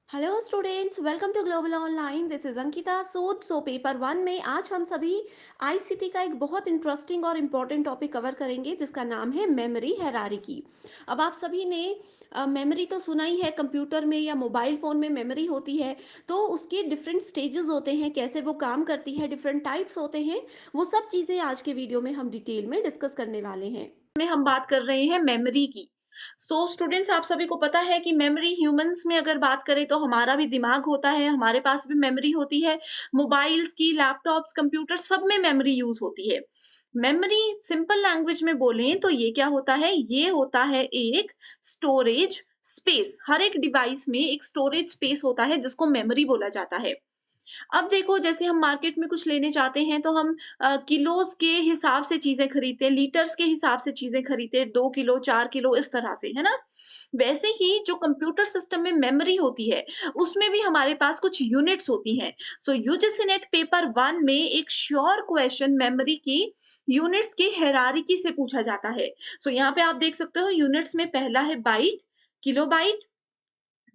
Hello students, welcome to global online. This is Ankita Sood. Paper one में आज हम सभी आईसीटी का एक बहुत इंटरेस्टिंग और इम्पोर्टेंट टॉपिक कवर करेंगे जिसका नाम है मेमोरी हायरार्की। अब आप सभी ने मेमोरी तो सुना ही है, कंप्यूटर में या मोबाइल फ़ोन में मेमोरी होती है। तो उसके डिफरेंट स्टेजेस होते हैं, कैसे वो काम करती है, डिफरेंट टाइप्स होते हैं। वो सब चीज़ें आज के वीडियो में हम डिटेल में डिस्कस करने वाले हैं। में हम बात कर रहे हैं मेमोरी की। स्टूडेंट्स, आप सभी को पता है कि मेमोरी ह्यूमंस में अगर बात करें तो हमारा भी दिमाग होता है, हमारे पास भी मेमोरी होती है। मोबाइल्स की, लैपटॉप्स, कंप्यूटर सब में मेमोरी यूज होती है। मेमोरी सिंपल लैंग्वेज में बोलें तो ये क्या होता है? ये होता है एक स्टोरेज स्पेस। हर एक डिवाइस में एक स्टोरेज स्पेस होता है जिसको मेमोरी बोला जाता है। अब देखो, जैसे हम मार्केट में कुछ लेने जाते हैं तो हम किलोज़ के हिसाब से चीज़ें खरीदते हैं, लीटर्स के हिसाब से चीज़ें खरीदते हैं, 2 किलो, 4 किलो इस तरह से, है ना? वैसे ही जो कंप्यूटर सिस्टम में मेमोरी होती है, उसमें भी हमारे पास कुछ यूनिट्स होती हैं। यूजीसी नेट पेपर 1 में एक श्योर क्वेश्चन मेमोरी की यूनिट्स की हायरार्की से पूछा जाता है। यहाँ पे आप देख सकते हो, यूनिट्स में पहला है byte, kilobyte,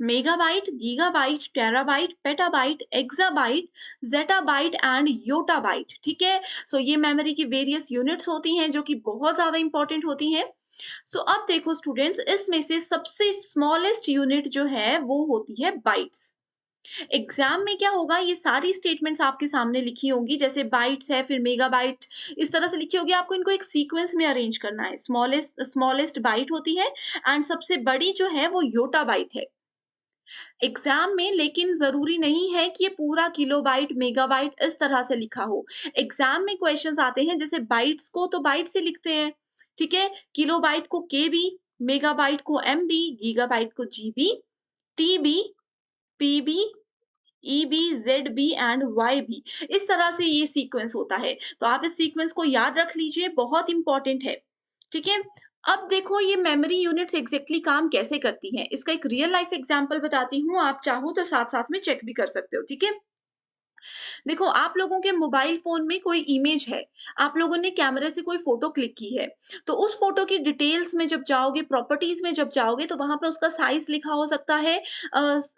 megabyte, gigabyte, terabyte, petabyte, exabyte, zettabyte and yottabyte. ठीक है? ये मेमोरी की वेरियस यूनिट्स होती हैं जो कि बहुत ज़्यादा इंपॉर्टेंट होती हैं। अब देखो स्टूडेंट्स, इसमें से सबसे स्मॉलेस्ट यूनिट जो है वो होती है बाइट्स। एग्जाम में क्या होगा, ये सारी स्टेटमेंट्स आपके सामने लिखी होंगी, जैसे बाइट्स है, फिर मेगाबाइट, इस तरह से लिखी होगी। आपको इनको एक सीक्वेंस में अरेंज करना है। स्मॉलेस्ट स्मॉलेस्ट बाइट होती है एंड सबसे बड़ी जो है वो योटाबाइट है एग्जाम में। लेकिन ज़रूरी नहीं है कि ये पूरा किलोबाइट, मेगाबाइट इस तरह से लिखा हो। एग्जाम में क्वेश्चंस आते हैं, जैसे बाइट्स को तो बाइट से लिखते हैं, ठीक है? किलोबाइट को केबी, मेगाबाइट को एमबी, गीगाबाइट को GB, TB, PB, EB, ZB and YB. इस तरह से ये सीक्वेंस होता है। तो आप इस सीक्वेंस को याद रख लीजिए, बहुत इंपॉर्टेंट है। ठीक है? अब देखो, ये मेमोरी यूनिट्स एग्जैक्टली काम कैसे करती हैं। इसका एक रियल लाइफ एग्जांपल बताती हूँ, आप चाहो तो साथ-साथ में चेक भी कर सकते हो, ठीक है? देखो, आप लोगों के मोबाइल फ़ोन में कोई इमेज है, आप लोगों ने कैमरे से कोई फ़ोटो क्लिक की है, तो उस फ़ोटो की डिटेल्स में जब जाओगे, प्रॉपर्टीज़ में जब जाओगे, तो वहाँ पे उसका साइज़ लिखा हो सकता है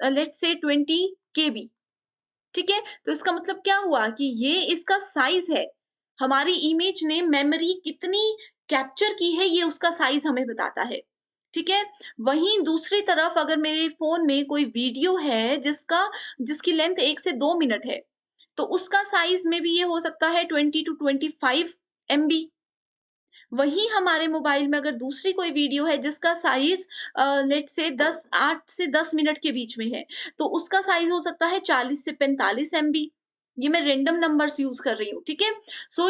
लेट्स से 20 केबी, ठीक है? तो इसका मतलब क्या हुआ कि ये इसका साइज़ है। हमारी इमेज ने मेमोरी कितनी कैप्चर की है, ये उसका साइज़ हमें बताता है। ठीक है? वहीं दूसरी तरफ अगर मेरे फ़ोन में कोई वीडियो है जिसकी लेंथ 1 से 2 मिनट है, तो उसका साइज़ में भी ये हो सकता है 20 टू 25 एमबी। वहीं हमारे मोबाइल में अगर दूसरी कोई वीडियो है जिसका साइज़ लेट्स से 8 से 10 मिनट के बीच में है, तो उसका साइज़ हो सकता है 40 से 45 एमबी। ये मैं रैंडम नंबर्स यूज़ कर रही हूँ, ठीक है?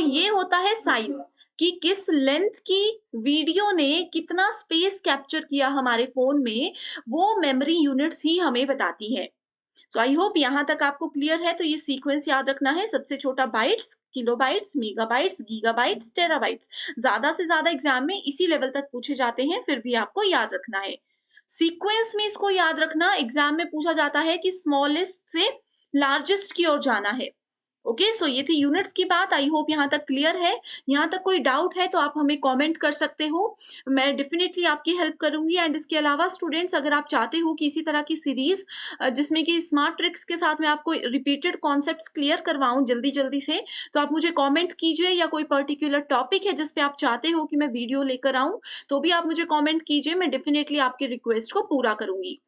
ये होता है साइज़ कि किस लेंथ की वीडियो ने कितना स्पेस कैप्चर किया हमारे फ़ोन में, वो मेमोरी यूनिट्स ही हमें बताती हैं। आई होप यहाँ तक आपको क्लियर है। तो ये सीक्वेंस याद रखना है। सबसे छोटा bytes, kilobytes, megabytes, gigabytes, terabytes. ज़्यादा से ज़्यादा एग्ज़ाम में इसी लेवल तक पूछे जाते हैं, फिर भी आपको याद रखना है। सीक्वेंस में इसको याद रखना, एग्ज़ाम में पूछा जाता है कि स्मॉलेस्ट से लार्जेस्ट की ओर जाना है। ओके, ये थी यूनिट्स की बात। आई होप यहाँ तक क्लियर है। यहाँ तक कोई डाउट है तो आप हमें कमेंट कर सकते हो। मैं डेफिनिटली आपकी हेल्प करूँगी। एंड इसके अलावा स्टूडेंट्स, अगर आप चाहते हो कि इसी तरह की सीरीज़ जिसमें कि स्मार्ट ट्रिक्स के साथ मैं आपको रिपीटेड कॉन्सेप्ट्स क्लियर करवाऊँ जल्दी-जल्दी से, तो आप मुझे कमेंट कीजिए, या कोई पर्टिकुलर टॉपिक है जिस पे आप चाहते हो कि मैं वीडियो लेकर आऊँ, तो भी आप मुझे कमेंट कीजिए। मैं डेफिनिटली आपकी रिक्वेस्ट को पूरा करूँगी।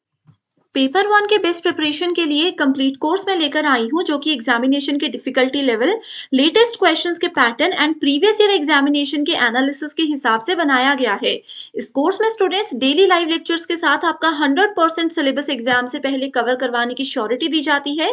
पेपर 1 के बेस्ट प्रिपरेशन के लिए कंप्लीट कोर्स मैं लेकर आई हूँ, जो कि एग्जामिनेशन के डिफिकल्टी लेवल, लेटेस्ट क्वेश्चंस के pattern and previous year examination के एनालिसिस के हिसाब से बनाया गया है। इस कोर्स में स्टूडेंट्स डेली लाइव लेक्चर्स के साथ आपका 100% सिलेबस एग्जाम से पहले कवर करवाने की श्योरिटी दी जाती है।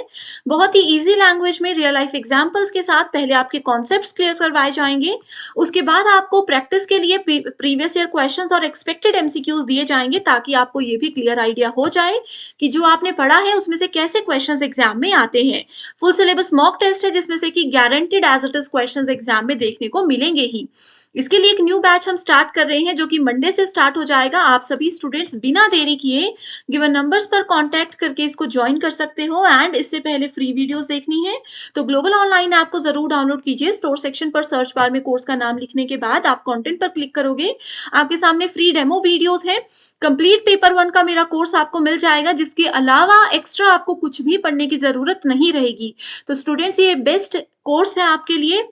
बहुत ही ईजी लैंग्वेज में रियल लाइफ एग्जाम्पल्स के साथ पहले आपके कॉन्सेप्ट्स क्लियर करवाए जाएंगे। उसके बाद आपको प्रैक्टिस के लिए प्रीवियस ईयर क्वेश्चंस और एक्सपेक्टेड एमसीक्यूज दिए जाएंगे, ताकि आपको ये भी क्लियर आइडिया हो जाए कि जो आपने पढ़ा है उसमें से कैसे क्वेश्चंस एग्जाम में आते हैं। फुल सिलेबस मॉक टेस्ट है, जिसमें से कि guaranteed as it is questions exam में देखने को मिलेंगे ही। इसके लिए एक न्यू बैच हम स्टार्ट कर रहे हैं जो कि मंडे से स्टार्ट हो जाएगा। आप सभी स्टूडेंट्स बिना देरी किए गिवन नंबर्स पर कांटेक्ट करके इसको ज्वाइन कर सकते हो। एंड इससे पहले फ्री वीडियोस देखनी है तो ग्लोबल ऑनलाइन ऐप को जरूर डाउनलोड कीजिए। स्टोर सेक्शन पर सर्च बार में कोर्स का नाम लिखने के बाद आप कंटेंट पर क्लिक करोगे, आपके सामने फ्री डेमो वीडियोस है। कंप्लीट पेपर 1 का मेरा कोर्स आपको मिल जाएगा, जिसके अलावा एक्स्ट्रा आपको कुछ भी पढ़ने की जरूरत नहीं रहेगी। तो स्टूडेंट्स ये बेस्ट कोर्स है आपके लिए,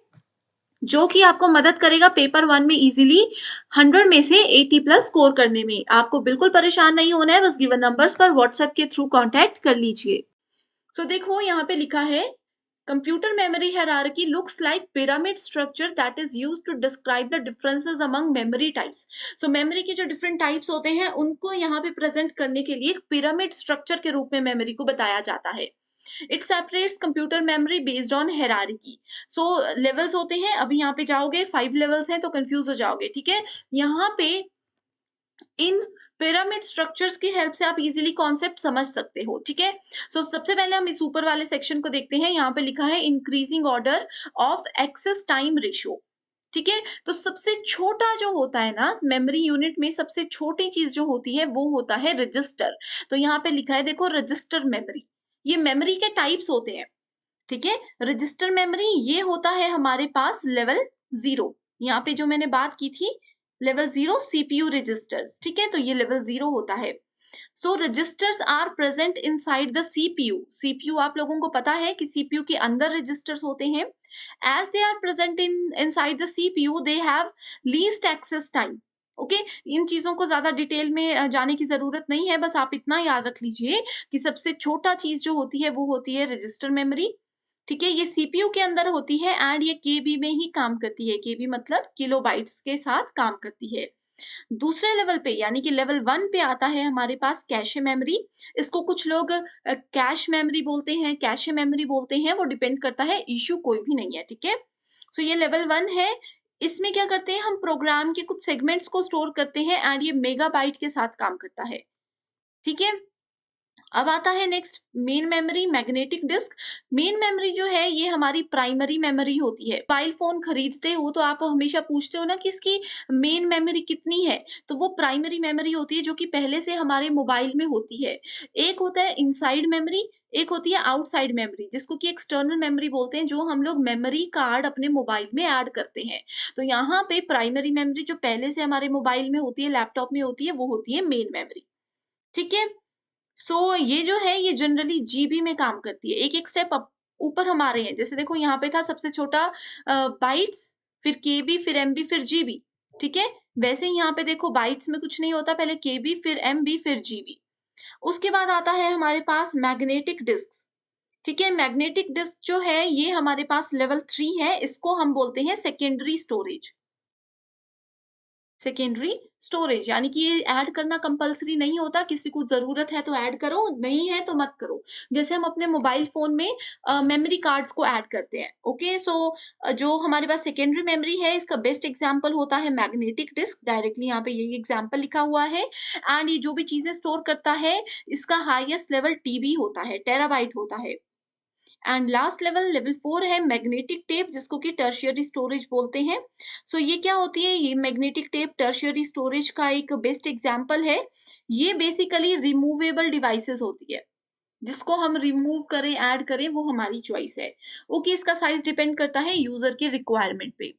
जो कि आपको मदद करेगा पेपर 1 में इजीली 100 में से 80 प्लस स्कोर करने में। आपको बिल्कुल परेशान नहीं होना है, बस गिवन नंबर्स पर व्हाट्सएप के थ्रू कांटेक्ट कर लीजिए। सो देखो यहाँ पे लिखा है, computer memory hierarchy looks like pyramid structure that is used to describe the differences among memory types. So memory के जो डिफरेंट टाइप्स होते हैं उनको यहाँ पे प्रेजेंट करने के लिए एक पिरामिड स्ट्रक्चर के रूप में मेमोरी को बताया जाता है। It separates computer memory based on hierarchy. So levels होते हैं, अभी यहाँ पे जाओगे 5 लेवल्स हैं तो कंफ्यूज हो जाओगे, ठीक है। यहाँ पे इन पिरामिड स्ट्रक्चर्स की हेल्प से आप इजीली कॉन्सेप्ट समझ सकते हो, ठीक है। सो सबसे पहले हम इस ऊपर वाले सेक्शन को देखते हैं। यहाँ पे लिखा है increasing order of access time ratio, ठीक है। तो सबसे छोटा जो होता है ना मेमोरी यूनिट में, सबसे छोटी चीज जो होती है वो होता है रजिस्टर। तो यहाँ पे लिखा है देखो रजिस्टर मेमोरी। ये मेमोरी के टाइप्स होते हैं, ठीक है। रजिस्टर मेमोरी ये होता है हमारे पास लेवल 0। यहाँ पे जो मैंने बात की थी लेवल 0 सीपीयू रजिस्टर्स, ठीक है। तो ये लेवल 0 होता है। So registers are present inside the CPU. CPU आप लोगों को पता है कि सीपीयू के अंदर रजिस्टर्स होते हैं। As they are present in inside the CPU they have least access time. Okay, इन चीजों को ज्यादा डिटेल में जाने की जरूरत नहीं है, बस आप इतना याद रख लीजिए कि सबसे छोटा चीज जो होती है वो होती है रजिस्टर मेमोरी, ठीक है। ये सीपीयू के अंदर होती है एंड ये केबी में ही काम करती है। केबी मतलब किलोबाइट्स के साथ काम करती है। दूसरे लेवल पे यानी कि लेवल 1 पे आता है हमारे पास कैशे मेमोरी। इसको कुछ लोग कैश मेमोरी बोलते हैं, कैशे मेमोरी बोलते हैं, वो डिपेंड करता है, इश्यू कोई भी नहीं है, ठीक है। सो ये लेवल 1 है। इसमें क्या करते हैं हम, प्रोग्राम के कुछ सेगमेंट्स को स्टोर करते हैं एंड ये मेगाबाइट के साथ काम करता है, ठीक है। अब आता है next main memory, magnetic disk. Main memory जो है ये हमारी प्राइमरी मेमोरी होती है। मोबाइल फोन खरीदते हो तो आप हमेशा पूछते हो ना कि इसकी मेन मेमोरी कितनी है, तो वो प्राइमरी मेमोरी होती है जो कि पहले से हमारे मोबाइल में होती है। एक होता है इनसाइड मेमोरी, एक होती है आउटसाइड मेमोरी, जिसको कि एक्सटर्नल मेमोरी बोलते हैं, जो हम लोग मेमोरी कार्ड अपने मोबाइल में ऐड करते हैं। तो यहाँ पे प्राइमरी मेमोरी जो पहले से हमारे मोबाइल में होती है, लैपटॉप में होती है, वो होती है मेन मेमोरी, ठीक है। ये जो है ये जनरली जीबी में काम करती है। एक-एक स्टेप अप ऊपर हम आ रहे हैं। जैसे देखो यहाँ पे था सबसे छोटा बाइट्स, फिर केबी, फिर एमबी, फिर जीबी, ठीक है? वैसे ही यहाँ पे देखो बाइट्स में कुछ नहीं होता, पहले केबी, फिर एमबी, फिर जीबी। उसके बाद आता है हमारे पास मैग्नेटिक डिस्क, ठीक है? मैग्नेटिक डिस्क जो है ये हमारे पास लेवल 3 है। इसको हम बोलते हैं सेकेंडरी स्टोरेज। सेकेंडरी स्टोरेज यानी कि ये ऐड करना कंपल्सरी नहीं होता, किसी को जरूरत है तो ऐड करो, नहीं है तो मत करो। जैसे हम अपने मोबाइल फोन में मेमोरी कार्ड्स को ऐड करते हैं। ओके, जो हमारे पास सेकेंडरी मेमोरी है इसका बेस्ट एग्जांपल होता है मैग्नेटिक डिस्क। डायरेक्टली यहाँ पे यही एग्जांपल लिखा हुआ है। एंड ये जो भी चीजें स्टोर करता है इसका हाईएस्ट लेवल टीबी होता है, टेराबाइट होता है। एंड लास्ट लेवल लेवल 4 है मैग्नेटिक टेप, जिसको कि टर्शियरी स्टोरेज बोलते हैं। ये क्या होती है, ये मैग्नेटिक टेप टर्शियरी स्टोरेज का एक बेस्ट एग्जांपल है। ये बेसिकली रिमूवेबल डिवाइसेस होती है, जिसको हम रिमूव करें ऐड करें वो हमारी चॉइस है। ओके, इसका साइज डिपेंड करता है यूजर के रिक्वायरमेंट पे।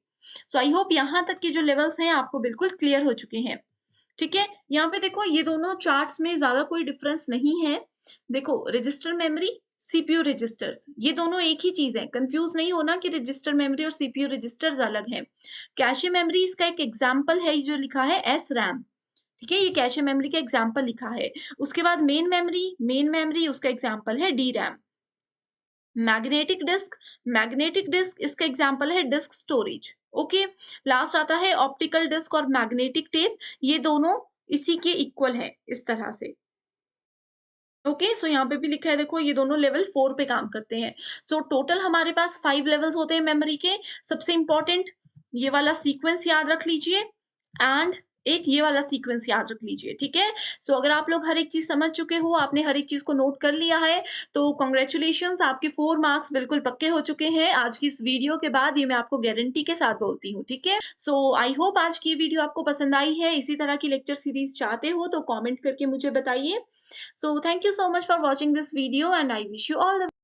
आई होप यहाँ तक के जो लेवल्स हैं आपको बिल्कुल क्लियर हो चुके हैं, ठीक है। यहाँ पे देखो ये दोनों चार्ट्स में ज्यादा कोई डिफरेंस नहीं है। देखो रजिस्टर मेमोरी, सीपीयू रजिस्टर्स, ये दोनों एक ही चीज है। कंफ्यूज नहीं होना कि रजिस्टर मेमोरी और सीपीयू रजिस्टर्स अलग हैं। कैशे मेमोरी इसका एक एग्जांपल है, जो लिखा है एस रैम, ठीक है। ये कैशे मेमोरी का एग्जांपल लिखा है। उसके बाद मेन मेमोरी उसका एग्जांपल है डी रैम। मैग्नेटिक डिस्क इसका एग्जांपल है डिस्क स्टोरेज। ओके, लास्ट आता है ऑप्टिकल डिस्क और मैग्नेटिक टेप। ये दोनों इसी के इक्वल है इस तरह से। ओके, यहाँ पे भी लिखा है देखो ये दोनों लेवल 4 पे काम करते हैं। टोटल हमारे पास 5 लेवल्स होते हैं मेमोरी के। सबसे इंपॉर्टेंट ये वाला सीक्वेंस याद रख लीजिए। एंड एक ये वाला सीक्वेंस याद रख लीजिए, ठीक है? सो अगर आप लोग हर एक चीज़ समझ चुके हो, आपने हर एक चीज़ को नोट कर लिया है, तो कांग्रेचुलेशंस आपके 4 मार्क्स बिल्कुल पक्के हो चुके हैं। आज की इस वीडियो के बाद ये मैं आपको गारंटी के साथ बोलती हूँ, ठीक है? सो आई होप आज की वीडियो आपको पसंद आई है। इसी तरह की लेक्चर सीरीज़ चाहते हो तो कमेंट करके मुझे बताइए। So thank you so much for watching this video and I wish you all the